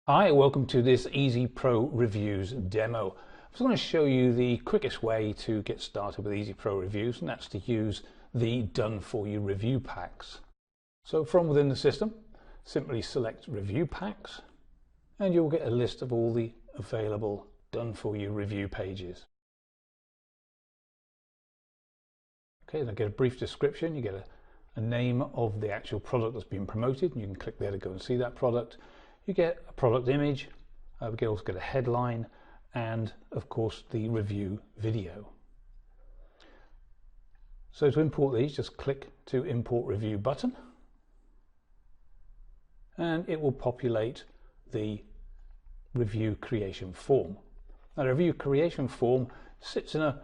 Hi, welcome to this Easy Pro Reviews demo. I'm just going to show you the quickest way to get started with Easy Pro Reviews, and that's to use the Done For You review packs. So from within the system, simply select Review Packs, and you'll get a list of all the available Done For You review pages. Okay, then get a brief description. You get a name of the actual product that's being promoted, and you can click there to go and see that product. You get a product image, we can also get a headline, and of course the review video. So to import these, just click to Import Review button, and it will populate the review creation form. Now the review creation form sits in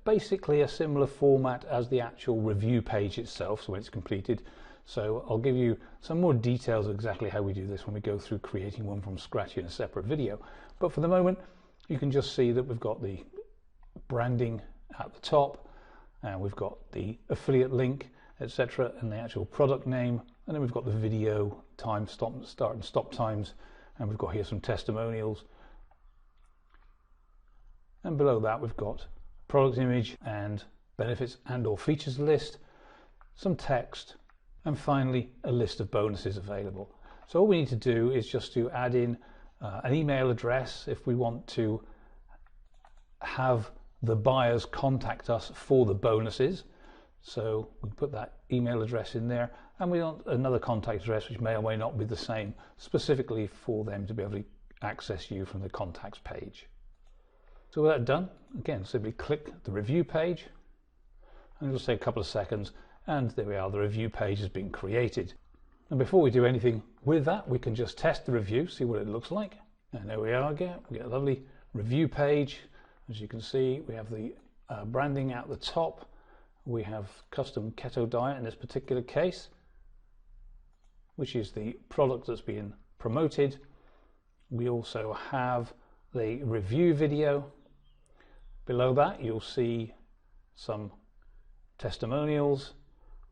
basically a similar format as the actual review page itself, so when it's completed. So I'll give you some more details of exactly how we do this when we go through creating one from scratch in a separate video. But for the moment, you can just see that we've got the branding at the top, and we've got the affiliate link, etc., and the actual product name, and then we've got the video time, start and stop times, and we've got here some testimonials. And below that, we've got product image and benefits and or features list, some text, and finally a list of bonuses available. So all we need to do is just to add in an email address if we want to have the buyers contact us for the bonuses. So we put that email address in there, and we want another contact address which may or may not be the same, specifically for them to be able to access you from the contacts page. So with that done, again, simply click the review page, and it'll take a couple of seconds, and there we are, the review page has been created. And before we do anything with that, we can just test the review, see what it looks like. And there we are again, we get a lovely review page. As you can see, we have the branding at the top. We have custom keto diet in this particular case, which is the product that's being promoted. We also have the review video. Below that, you'll see some testimonials,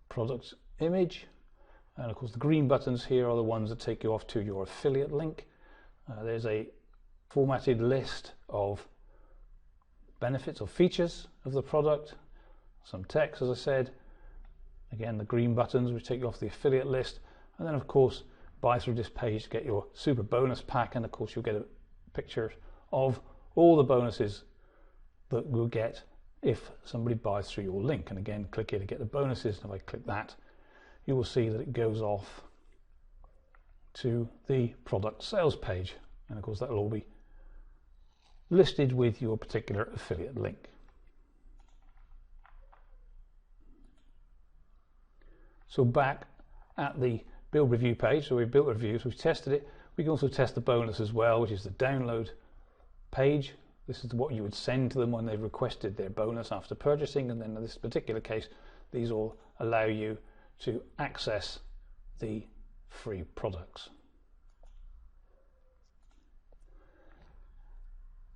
product image, and of course the green buttons here are the ones that take you off to your affiliate link. There's a formatted list of benefits or features of the product, some text, as I said, again the green buttons which take you off the affiliate list, and then of course buy through this page to get your super bonus pack, and of course you'll get a picture of all the bonuses that we'll get if somebody buys through your link. And again, click here to get the bonuses, and if I click that, you will see that it goes off to the product sales page, and of course that will all be listed with your particular affiliate link. So back at the build review page, so we've built reviews, we've tested it. We can also test the bonus as well, which is the download page. This is what you would send to them when they've requested their bonus after purchasing, and then in this particular case, these all allow you to access the free products.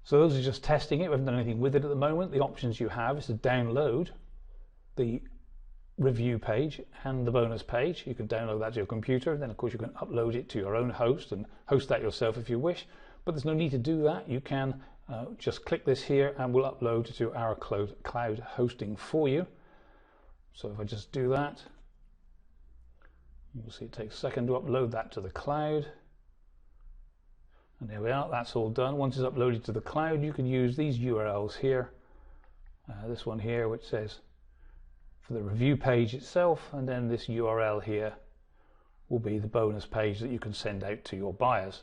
So those are just testing it. We haven't done anything with it at the moment. The options you have is to download the review page and the bonus page. You can download that to your computer, and then of course you can upload it to your own host and host that yourself if you wish, but there's no need to do that. You can just click this here and we'll upload to our cloud hosting for you. So if I just do that, you'll see it takes a second to upload that to the cloud. And there we are, that's all done. Once it's uploaded to the cloud, you can use these URLs here. This one here, which says for the review page itself, and then this URL here will be the bonus page that you can send out to your buyers.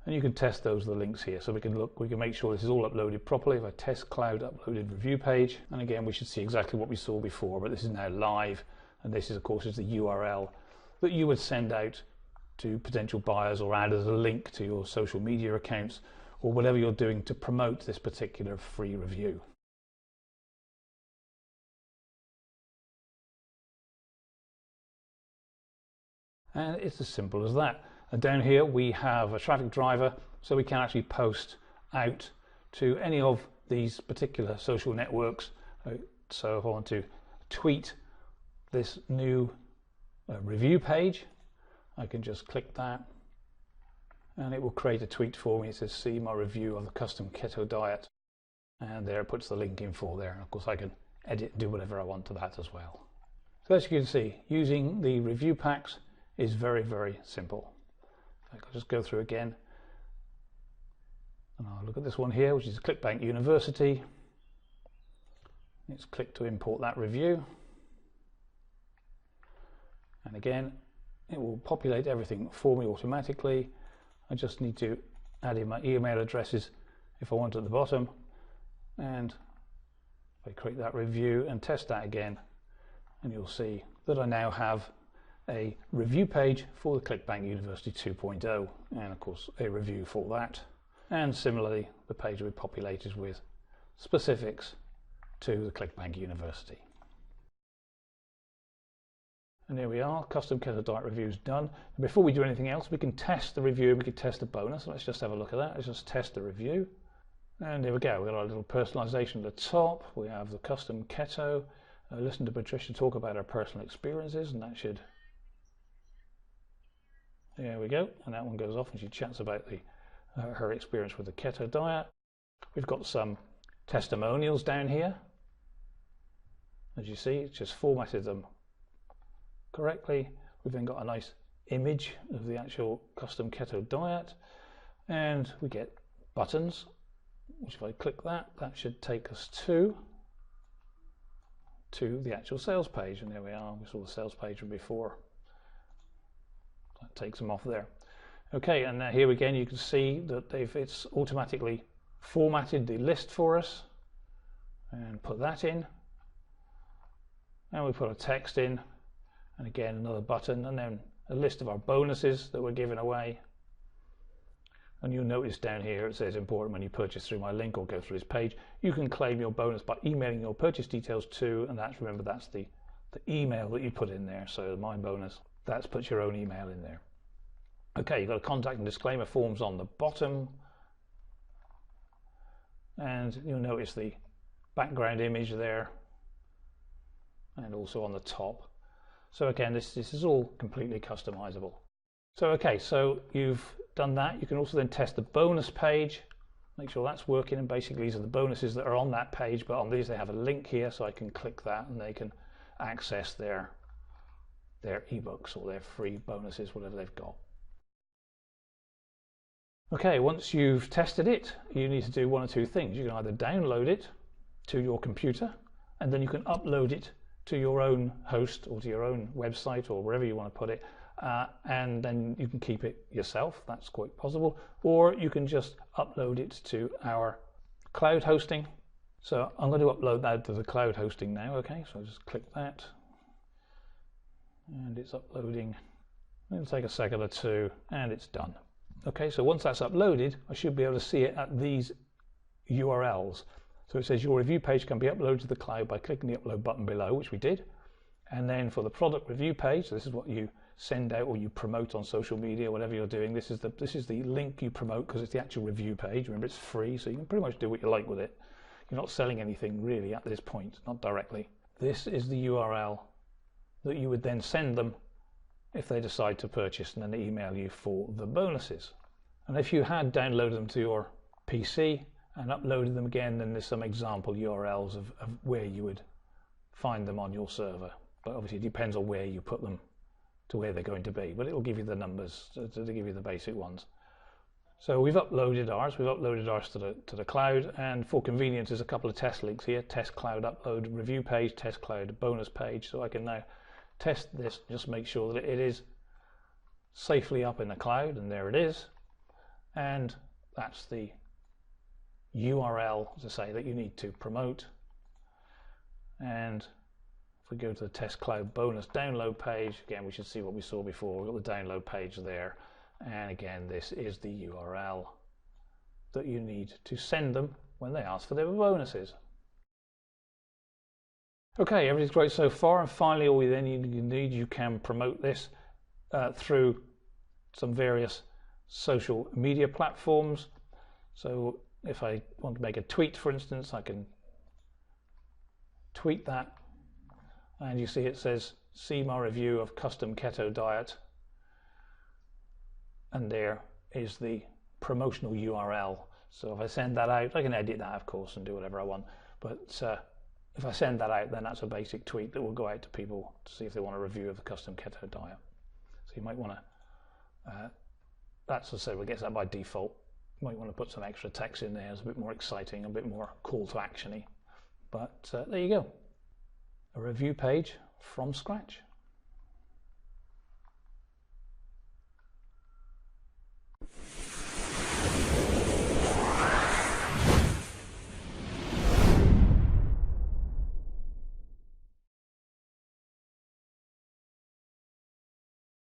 And you can test those, the links here, so we can make sure this is all uploaded properly. If I test cloud uploaded review page, and again we should see exactly what we saw before, but this is now live, and this is of course is the URL that you would send out to potential buyers or add as a link to your social media accounts or whatever you're doing to promote this particular free review. And it's as simple as that. And down here we have a traffic driver, so we can actually post out to any of these particular social networks. So if I want to tweet this new review page, I can just click that and it will create a tweet for me. It says see my review of the custom keto diet, and there it puts the link in for there. And of course I can edit and do whatever I want to that as well. So as you can see, using the review packs is very, very simple. I'll just go through again and I'll look at this one here, which is ClickBank University. Let's click to import that review, and again it will populate everything for me automatically. I just need to add in my email addresses if I want at the bottom, and if I create that review and test that again, and you'll see that I now have a review page for the ClickBank University 2.0, and of course a review for that, and similarly the page will be populated with specifics to the ClickBank University. And here we are, custom keto diet reviews done. And before we do anything else, we can test the review, we can test the bonus. Let's just have a look at that. Let's just test the review. And here we go, we've got our little personalization at the top. We have the custom keto. Listen to Patricia talk about her personal experiences, and that should, there we go, and that one goes off and she chats about her experience with the keto diet. We've got some testimonials down here. As you see, it's just formatted them correctly. We've then got a nice image of the actual custom keto diet, and we get buttons, which if I click that, that should take us to the actual sales page. And there we are, we saw the sales page from before. That takes them off there. Okay, and now here again you can see that it's automatically formatted the list for us, and put that in, and we put a text in, and again another button, and then a list of our bonuses that we're giving away. And you'll notice down here it says important when you purchase through my link or go through this page, you can claim your bonus by emailing your purchase details to, and that's, remember, that's the email that you put in there. So my bonus, that's put your own email in there. Okay, you've got a contact and disclaimer forms on the bottom, and you'll notice the background image there, and also on the top. So again, this is all completely customizable. So okay, so you've done that. You can also then test the bonus page, make sure that's working, and basically these are the bonuses that are on that page, but on these they have a link here, so I can click that and they can access their ebooks or their free bonuses, whatever they've got. Okay, once you've tested it, you need to do one or two things. You can either download it to your computer, and then you can upload it to your own host or to your own website or wherever you want to put it, and then you can keep it yourself. That's quite possible. Or you can just upload it to our cloud hosting. So I'm going to upload that to the cloud hosting now. Okay, so I'll just click that, and it's uploading. It'll take a second or two, and it's done. Okay, so once that's uploaded, I should be able to see it at these URLs. So it says your review page can be uploaded to the cloud by clicking the upload button below, which we did. And then for the product review page, so this is what you send out or you promote on social media, whatever you're doing. This is the link you promote because it's the actual review page. Remember, it's free, so you can pretty much do what you like with it. You're not selling anything really at this point, not directly. This is the URL that you would then send them if they decide to purchase, and then they email you for the bonuses. And if you had downloaded them to your PC and uploaded them again, then there's some example URLs of where you would find them on your server. But obviously it depends on where you put them to where they're going to be, but it will give you the numbers to give you the basic ones. So we've uploaded ours to the cloud, and for convenience there's a couple of test links here: test cloud upload review page, test cloud bonus page. So I can now test this, just make sure that it is safely up in the cloud, and there it is. And that's the URL, as I say, that you need to promote. And if we go to the test cloud bonus download page, again we should see what we saw before. We've got the download page there, and again this is the URL that you need to send them when they ask for their bonuses. Okay, everything's great so far, and finally all you can promote this through some various social media platforms. So if I want to make a tweet, for instance, I can tweet that, and you see it says see my review of custom keto diet, and there is the promotional URL. So if I send that out, I can edit that of course and do whatever I want, but if I send that out, then that's a basic tweet that will go out to people to see if they want a review of the custom keto diet. So you might want to, that's what I said, it gets that by default. You might want to put some extra text in there, it's a bit more exciting, a bit more call to action-y. But there you go, a review page from scratch.